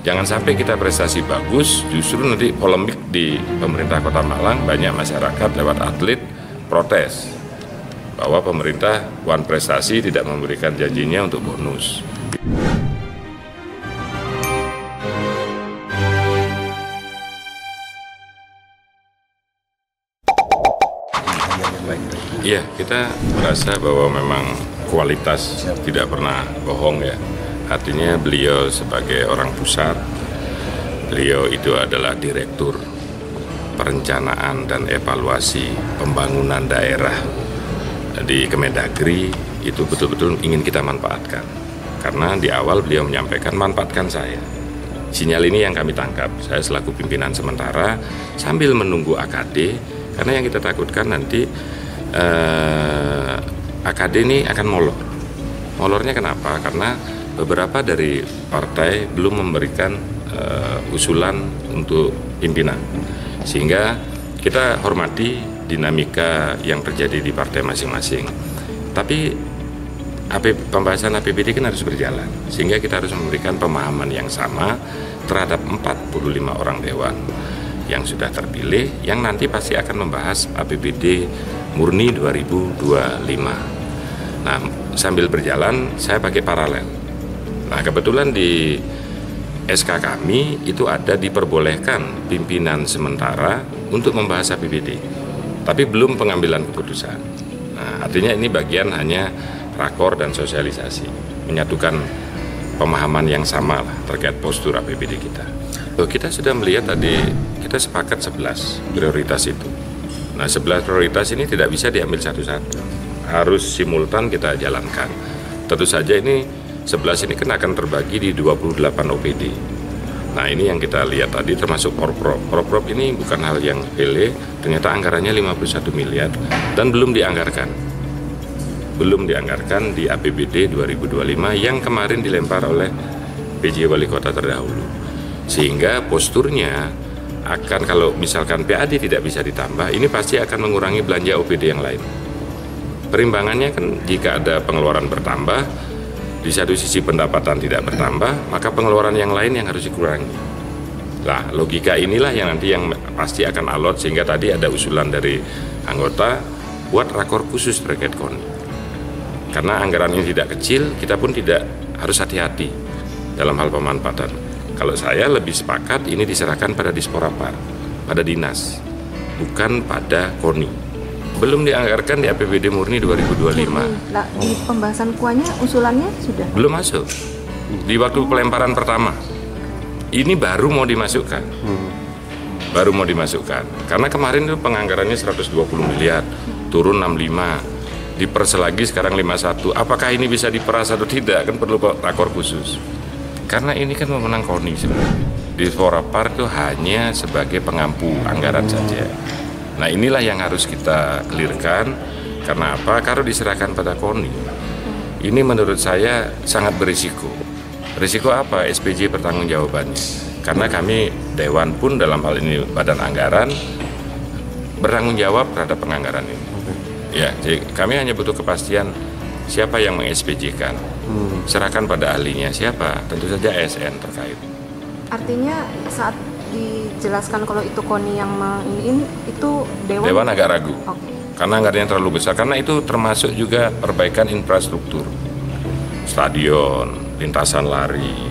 Jangan sampai kita prestasi bagus, justru nanti polemik di pemerintah Kota Malang, banyak masyarakat lewat atlet protes bahwa pemerintah Wan Prestasi tidak memberikan janjinya untuk bonus. Iya, kita merasa bahwa memang kualitas tidak pernah bohong ya. Artinya beliau sebagai orang pusat, beliau itu adalah direktur perencanaan dan evaluasi pembangunan daerah di Kemendagri, itu betul-betul ingin kita manfaatkan. Karena di awal beliau menyampaikan manfaatkan saya. Sinyal ini yang kami tangkap, saya selaku pimpinan sementara sambil menunggu AKD, karena yang kita takutkan nanti AKD ini akan molor. Molornya kenapa? Karena beberapa dari partai belum memberikan usulan untuk pimpinan. Sehingga kita hormati dinamika yang terjadi di partai masing-masing. Tapi pembahasan APBD kan harus berjalan. Sehingga kita harus memberikan pemahaman yang sama terhadap 45 orang dewan yang sudah terpilih, yang nanti pasti akan membahas APBD murni 2025. Nah, sambil berjalan saya pakai paralel. Nah, kebetulan di SK kami itu ada diperbolehkan pimpinan sementara untuk membahas APBD, tapi belum pengambilan keputusan. Nah, artinya ini bagian hanya rakor dan sosialisasi, menyatukan pemahaman yang sama lah terkait postur APBD kita. Kita sudah melihat tadi, kita sepakat 11 prioritas itu. Nah, 11 prioritas ini tidak bisa diambil satu-satu, harus simultan kita jalankan. Tentu saja ini 11 ini kan akan terbagi di 28 OPD. Nah, ini yang kita lihat tadi termasuk Porprov. Porprov ini bukan hal yang sepele, ternyata anggarannya 51 miliar dan belum dianggarkan. Belum dianggarkan di APBD 2025 yang kemarin dilempar oleh PJ Wali Kota terdahulu. Sehingga posturnya akan, kalau misalkan PAD tidak bisa ditambah, ini pasti akan mengurangi belanja OPD yang lain. Perimbangannya kan jika ada pengeluaran bertambah, di satu sisi pendapatan tidak bertambah, maka pengeluaran yang lain yang harus dikurangi. Nah, logika inilah yang nanti yang pasti akan alot, sehingga tadi ada usulan dari anggota buat rakor khusus terkait KONI. Karena anggaran ini tidak kecil, kita pun tidak harus hati-hati dalam hal pemanfaatan. Kalau saya lebih sepakat ini diserahkan pada Disporapar, pada dinas, bukan pada KONI. Belum dianggarkan di APBD murni 2025. Nah, di pembahasan kuahnya usulannya sudah? Belum masuk. Di waktu pelemparan pertama. Ini baru mau dimasukkan. Baru mau dimasukkan. Karena kemarin itu penganggarannya 120 miliar, turun 65. Diperas lagi sekarang 51. Apakah ini bisa diperas atau tidak? Kan perlu rakor khusus. Karena ini kan memenang KONI sebenarnya. Disporapar itu hanya sebagai pengampu anggaran saja. Nah, inilah yang harus kita clearkan. Karena apa? Kalau diserahkan pada KONI, ini menurut saya sangat berisiko. Risiko apa? SPJ pertanggungjawabannya. Karena kami Dewan pun dalam hal ini Badan Anggaran bertanggung jawab terhadap penganggaran ini. Ya, jadi kami hanya butuh kepastian siapa yang meng-SPJ-kan. Serahkan pada ahlinya siapa? Tentu saja ASN terkait. Artinya saat dijelaskan kalau itu KONI yang ini itu Dewan agak ragu. Okay. Karena anggarannya terlalu besar. Karena itu termasuk juga perbaikan infrastruktur, stadion, lintasan lari.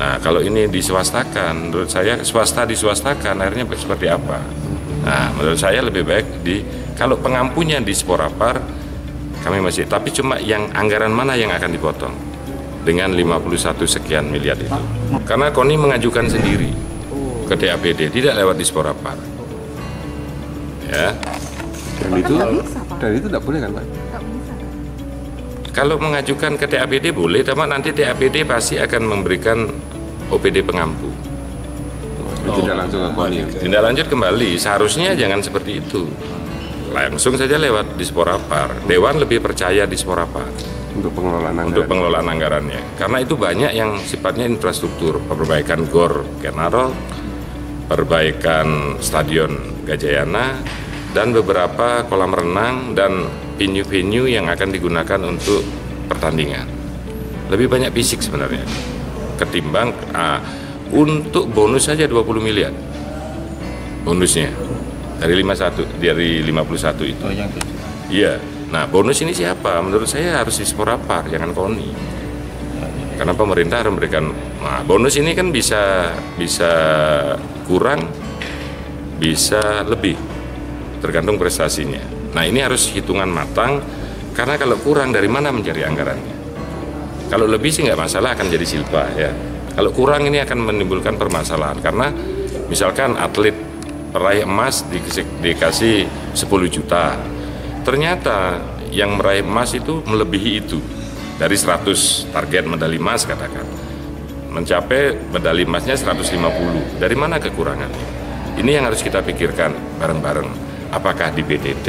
Nah, kalau ini diswastakan, menurut saya swasta diswastakan, akhirnya seperti apa? Nah, menurut saya lebih baik kalau pengampunya di Sporapar, kami masih, tapi cuma yang anggaran mana yang akan dipotong dengan 51 sekian miliar itu. Karena KONI mengajukan sendiri ke TAPD, tidak lewat Disporapar. Ya. Dan itu tidak boleh kan, Pak? Kalau mengajukan ke TAPD boleh, tapi nanti TAPD pasti akan memberikan OPD pengampu. Tidak langsung ke KONI. Tidak lanjut kembali, seharusnya jangan seperti itu. Langsung saja lewat Disporapar. Dewan lebih percaya Disporapar untuk pengelolaan anggaran. Untuk pengelolaan anggarannya. Karena itu banyak yang sifatnya infrastruktur, perbaikan GOR Kenarol, perbaikan Stadion Gajayana, dan beberapa kolam renang dan venue-venue yang akan digunakan untuk pertandingan. Lebih banyak fisik sebenarnya ketimbang untuk bonus saja 20 miliar. Bonusnya dari 51 itu. Oh, yang itu. Iya. Nah, bonus ini siapa? Menurut saya harus Disporapar, jangan KONI. Karena pemerintah harus memberikan. Nah, bonus ini kan bisa kurang, bisa lebih, tergantung prestasinya. Nah, ini harus hitungan matang, karena kalau kurang dari mana mencari anggarannya? Kalau lebih sih nggak masalah, akan jadi silpa ya. Kalau kurang ini akan menimbulkan permasalahan, karena misalkan atlet peraih emas dikasih 10 juta, ternyata yang meraih emas itu melebihi itu. Dari 100 target medali emas katakan, mencapai medali emasnya 150. Dari mana kekurangannya? Ini yang harus kita pikirkan bareng-bareng. Apakah di BTT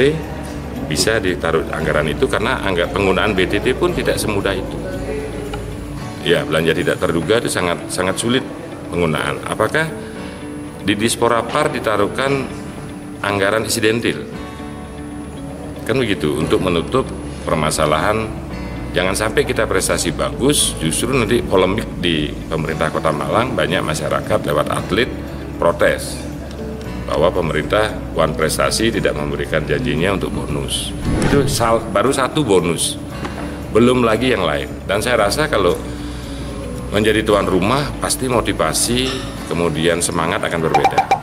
bisa ditaruh anggaran itu, karena penggunaan BTT pun tidak semudah itu. Ya, belanja tidak terduga itu sangat sulit penggunaan. Apakah di Disporapar ditaruhkan anggaran insidentil? Kan begitu, untuk menutup permasalahan. Jangan sampai kita prestasi bagus, justru nanti polemik di pemerintah Kota Malang, banyak masyarakat lewat atlet protes bahwa pemerintah Wan Prestasi tidak memberikan janjinya untuk bonus. Itu baru satu bonus, belum lagi yang lain. Dan saya rasa kalau menjadi tuan rumah pasti motivasi kemudian semangat akan berbeda.